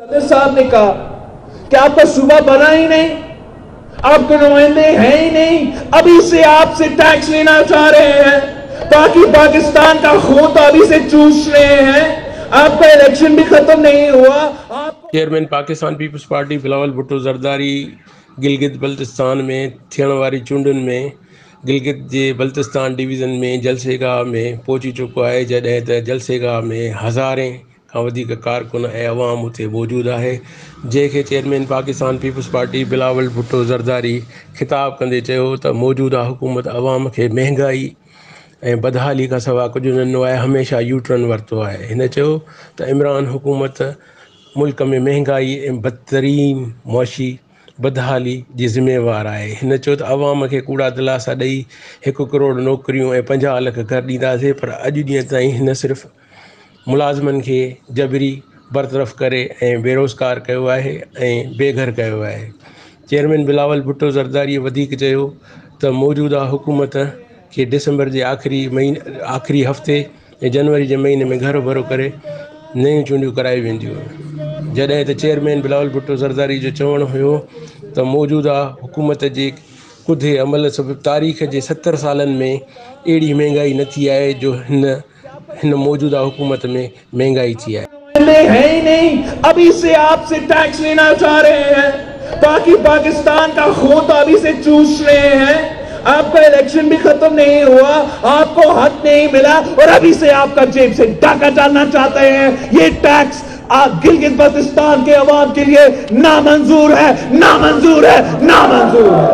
सदर साहब ने कहा कि आपका सूबा बना ही नहीं, आपके नुमाइंदे हैं ही नहीं, अभी से आपसे टैक्स लेना चाह रहे हैं ताकि पाकिस्तान का खून तो अभी से चूस रहे हैं, आपका इलेक्शन भी खत्म नहीं हुआ। चेयरमैन पाकिस्तान पीपल्स पार्टी बिलावल भुट्टो ज़रदारी गिलगित बल्तिस्तान में थियण वारी चूंडुनि में गिलगित जे बल्तिस्तान डिवीज़न में जलसेगाह में पहुची चुको आहे, जॾहिं त जलसेगाह में हज़ारे खां वधीक कारकुन ऐं अवाम उते मौजूदु आहे, जंहिंखे चेयरमैन पाकिस्तान पीपल्स पार्टी बिलावल भुट्टो ज़रदारी ख़िताब कंदे चयो त मौजूदा हुकूमत अवाम खे महांगाई ऐं बदहाली खां सवाइ कुझु न ॾिनो आहे, हमेशह यूटर्न वरितो आहे। हिन चयो त इमरान हुकूमत मुल्क में महांगाई ऐं बदतरीन मुआशी बदहाली जी ज़िम्मेवार आहे। हिन चयो त अवाम खे कूड़ा दिलासा ॾेई 1 करोड़ नौकरियूं ऐं 50 लख घर ॾींदासीं, पर अॼु ॾींहं ताईं हिन सिर्फ़ु मुलाज़िमनि खे जबरी बरतरफ़ करे ऐं बेरोज़गार कयो आहे ऐं बेघर कयो आहे। चेयरमैन बिलावल भुट्टो ज़रदारीअ वधीक चयो त मौजूदा हुकूमत खे डिसंबर जे आख़िरी हफ़्ते ऐं जनवरी जे महीने में घर भरो करे नयूं चूंडियूं कराई वेंदियूं, जॾहिं त चेयरमैन बिलावल भुट्टो ज़रदारी जो चवणु हुयो त मौजूदा हुकूमत जे कुधे अमल सबबि तारीख़ जे 70 सालनि में अहिड़ी महांगाई न थी आहे जो हिन मौजूदा हुकूमत में महंगाई थी आहे। है ही नहीं, अभी से आपसे टैक्स लेना चाह रहे हैं ताकि पाकिस्तान का खून तो अभी से चूस रहे हैं, आपका इलेक्शन भी खत्म नहीं हुआ, आपको हक नहीं मिला और अभी से आपका जेब से डाका डालना चाहते हैं। ये टैक्स गिलगित बल्तिस्तान के अवाम के लिए नामंजूर है, नामंजूर है, नामंजूर है।